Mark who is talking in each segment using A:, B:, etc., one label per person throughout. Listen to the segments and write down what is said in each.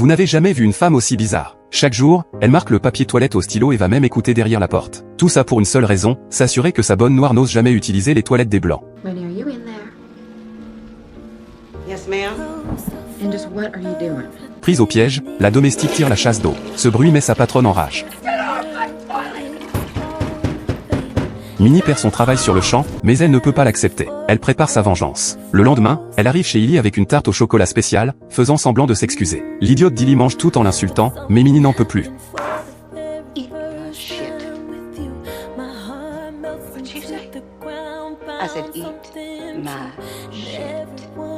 A: Vous n'avez jamais vu une femme aussi bizarre. Chaque jour, elle marque le papier toilette au stylo et va même écouter derrière la porte. Tout ça pour une seule raison, s'assurer que sa bonne noire n'ose jamais utiliser les toilettes des blancs.
B: Winnie, are you in there?
C: Yes, ma'am.
B: And just what are you doing?
A: Prise au piège, la domestique tire la chasse d'eau. Ce bruit met sa patronne en rage. Minnie perd son travail sur le champ, mais elle ne peut pas l'accepter. Elle prépare sa vengeance. Le lendemain, elle arrive chez Illy avec une tarte au chocolat spéciale, faisant semblant de s'excuser. L'idiote d'Illy mange tout en l'insultant, mais Minnie n'en peut plus.
B: Eat my shit.
C: What'd she say? I said eat my shit.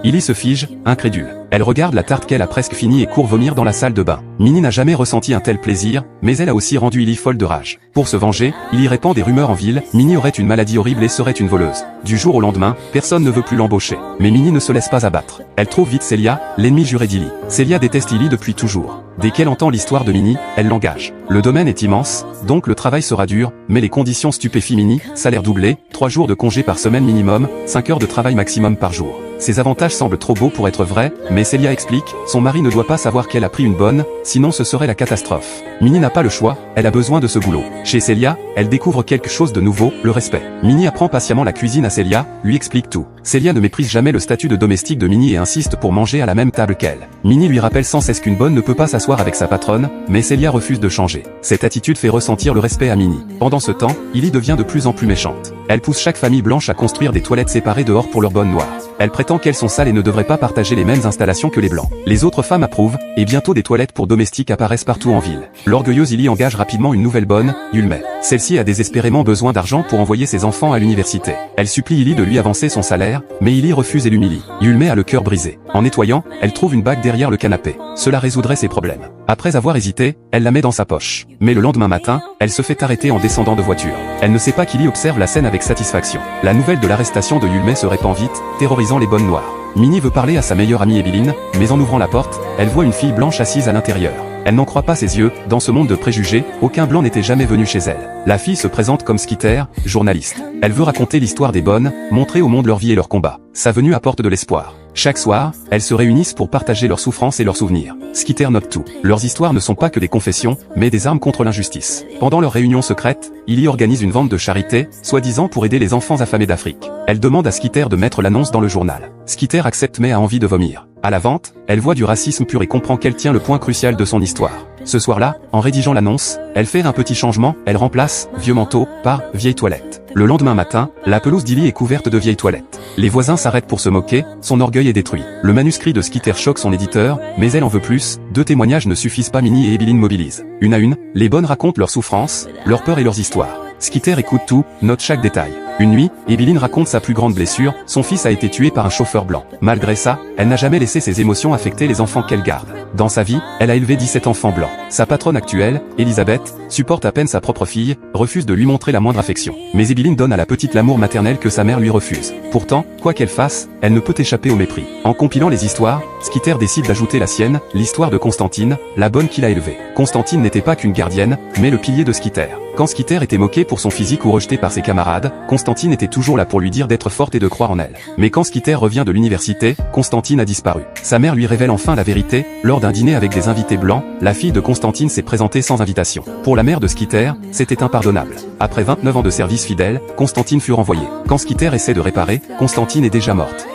A: Illy se fige, incrédule. Elle regarde la tarte qu'elle a presque finie et court vomir dans la salle de bain. Minnie n'a jamais ressenti un tel plaisir, mais elle a aussi rendu Illy folle de rage. Pour se venger, Illy répand des rumeurs en ville, Minnie aurait une maladie horrible et serait une voleuse. Du jour au lendemain, personne ne veut plus l'embaucher. Mais Minnie ne se laisse pas abattre. Elle trouve vite Celia, l'ennemi juré d'Illy. Celia déteste Illy depuis toujours. Dès qu'elle entend l'histoire de Minnie, elle l'engage. Le domaine est immense, donc le travail sera dur, mais les conditions stupéfient Minnie, salaire doublé, 3 jours de congé par semaine minimum, 5 heures de travail maximum par jour. Ces avantages semblent trop beaux pour être vrais, mais Celia explique, son mari ne doit pas savoir qu'elle a pris une bonne, sinon ce serait la catastrophe. Minnie n'a pas le choix, elle a besoin de ce boulot. Chez Celia, elle découvre quelque chose de nouveau, le respect. Minnie apprend patiemment la cuisine à Celia, lui explique tout. Celia ne méprise jamais le statut de domestique de Minnie et insiste pour manger à la même table qu'elle. Minnie lui rappelle sans cesse qu'une bonne ne peut pas s'asseoir avec sa patronne, mais Celia refuse de changer. Cette attitude fait ressentir le respect à Minnie. Pendant ce temps, Illy devient de plus en plus méchante. Elle pousse chaque famille blanche à construire des toilettes séparées dehors pour leurs bonnes noires. Elle prétend qu'elles sont sales et ne devraient pas partager les mêmes installations que les blancs. Les autres femmes approuvent, et bientôt des toilettes pour domestiques apparaissent partout en ville. L'orgueilleuse Illy engage rapidement une nouvelle bonne, Yulmay. Celle-ci a désespérément besoin d'argent pour envoyer ses enfants à l'université. Elle supplie Illy de lui avancer son salaire, mais Illy refuse et l'humilie. Yulmay a le cœur brisé. En nettoyant, elle trouve une bague derrière le canapé. Cela résoudrait ses problèmes. Après avoir hésité, elle la met dans sa poche. Mais le lendemain matin, elle se fait arrêter en descendant de voiture. Elle ne sait pas qu'Illy observe la scène avec satisfaction. La nouvelle de l'arrestation de Yulmay se répand vite, terrorisant les bonnes noires. Minnie veut parler à sa meilleure amie Ebeline, mais en ouvrant la porte, elle voit une fille blanche assise à l'intérieur. Elle n'en croit pas ses yeux, dans ce monde de préjugés, aucun blanc n'était jamais venu chez elle. La fille se présente comme Skitter, journaliste. Elle veut raconter l'histoire des bonnes, montrer au monde leur vie et leur combat. Sa venue apporte de l'espoir. Chaque soir, elles se réunissent pour partager leurs souffrances et leurs souvenirs. Skitter note tout. Leurs histoires ne sont pas que des confessions, mais des armes contre l'injustice. Pendant leur réunion secrète, Illy organise une vente de charité, soi-disant pour aider les enfants affamés d'Afrique. Elle demande à Skitter de mettre l'annonce dans le journal. Skitter accepte mais a envie de vomir. À la vente, elle voit du racisme pur et comprend qu'elle tient le point crucial de son histoire. Ce soir-là, en rédigeant l'annonce, elle fait un petit changement, elle remplace « vieux manteau » par « vieille toilette ». Le lendemain matin, la pelouse d'Illy est couverte de vieilles toilettes. Les voisins s'arrêtent pour se moquer, son orgueil est détruit. Le manuscrit de Skitter choque son éditeur, mais elle en veut plus, 2 témoignages ne suffisent pas, Minnie et Ebeline mobilisent. Une à une, les bonnes racontent leurs souffrances, leurs peurs et leurs histoires. Skitter écoute tout, note chaque détail. Une nuit, Ebeline raconte sa plus grande blessure, son fils a été tué par un chauffeur blanc. Malgré ça, elle n'a jamais laissé ses émotions affecter les enfants qu'elle garde. Dans sa vie, elle a élevé 17 enfants blancs. Sa patronne actuelle, Elisabeth, supporte à peine sa propre fille, refuse de lui montrer la moindre affection. Mais Ebeline donne à la petite l'amour maternel que sa mère lui refuse. Pourtant, quoi qu'elle fasse, elle ne peut échapper au mépris. En compilant les histoires, Skitter décide d'ajouter la sienne, l'histoire de Constantine, la bonne qu'il a élevée. Constantine n'était pas qu'une gardienne, mais le pilier de Skitter. Quand Skitter était moqué pour son physique ou rejeté par ses camarades, Constantine était toujours là pour lui dire d'être forte et de croire en elle. Mais quand Skitter revient de l'université, Constantine a disparu. Sa mère lui révèle enfin la vérité, lors d'un dîner avec des invités blancs, la fille de Constantine s'est présentée sans invitation. Pour la mère de Skitter, c'était impardonnable. Après 29 ans de service fidèle, Constantine fut renvoyée. Quand Skitter essaie de réparer, Constantine est déjà morte.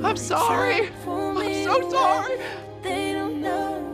C: I'm sorry. I'm so sorry.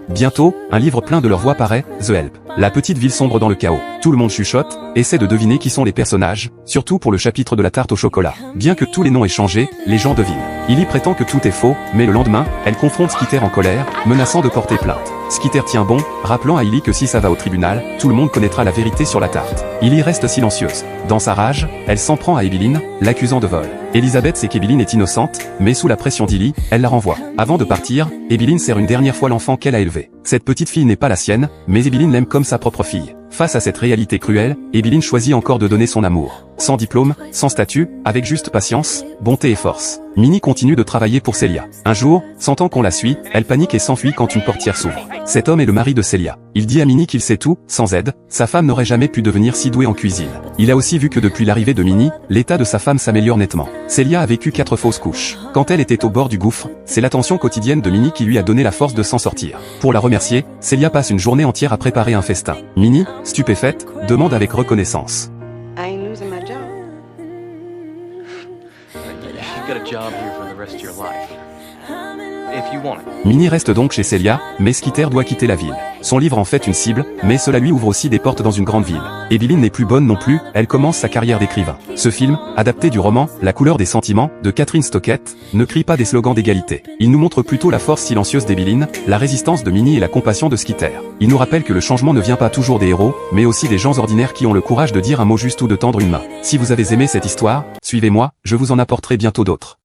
A: Bientôt, un livre plein de leur voix paraît, The Help. La petite ville sombre dans le chaos. Tout le monde chuchote, essaie de deviner qui sont les personnages, surtout pour le chapitre de la tarte au chocolat. Bien que tous les noms aient changé, les gens devinent. Illy prétend que tout est faux, mais le lendemain, elle confronte Skitter en colère, menaçant de porter plainte. Skitter tient bon, rappelant à Illy que si ça va au tribunal, tout le monde connaîtra la vérité sur la tarte. Illy reste silencieuse. Dans sa rage, elle s'en prend à Ebeline, l'accusant de vol. Elisabeth sait qu'Ebeline est innocente, mais sous la pression d'Illy, elle la renvoie. Avant de partir, Ebeline serre une dernière fois l'enfant qu'elle a élevé. Cette petite fille n'est pas la sienne, mais Ebeline l'aime comme sa propre fille. Face à cette réalité cruelle, Ebeline choisit encore de donner son amour. Sans diplôme, sans statut, avec juste patience, bonté et force. Minnie continue de travailler pour Celia. Un jour, sentant qu'on la suit, elle panique et s'enfuit quand une portière s'ouvre. Cet homme est le mari de Celia. Il dit à Minnie qu'il sait tout, sans aide, sa femme n'aurait jamais pu devenir si douée en cuisine. Il a aussi vu que depuis l'arrivée de Minnie, l'état de sa femme s'améliore nettement. Celia a vécu 4 fausses couches. Quand elle était au bord du gouffre, c'est l'attention quotidienne de Minnie qui lui a donné la force de s'en sortir. Pour la remercier, Celia passe une journée entière à préparer un festin. Minnie, stupéfaite, demande avec reconnaissance.
C: I ain't losing my job.
D: You've got a job here for the rest of your life. If you want it.
A: Minnie reste donc chez Celia, mais Skeeter doit quitter la ville. Son livre en fait une cible, mais cela lui ouvre aussi des portes dans une grande ville. Evelyn n'est plus bonne non plus, elle commence sa carrière d'écrivain. Ce film, adapté du roman « La couleur des sentiments » de Catherine Stockett, ne crie pas des slogans d'égalité. Il nous montre plutôt la force silencieuse d'Evelyn, la résistance de Minnie et la compassion de Skeeter. Il nous rappelle que le changement ne vient pas toujours des héros, mais aussi des gens ordinaires qui ont le courage de dire un mot juste ou de tendre une main. Si vous avez aimé cette histoire, suivez-moi, je vous en apporterai bientôt d'autres.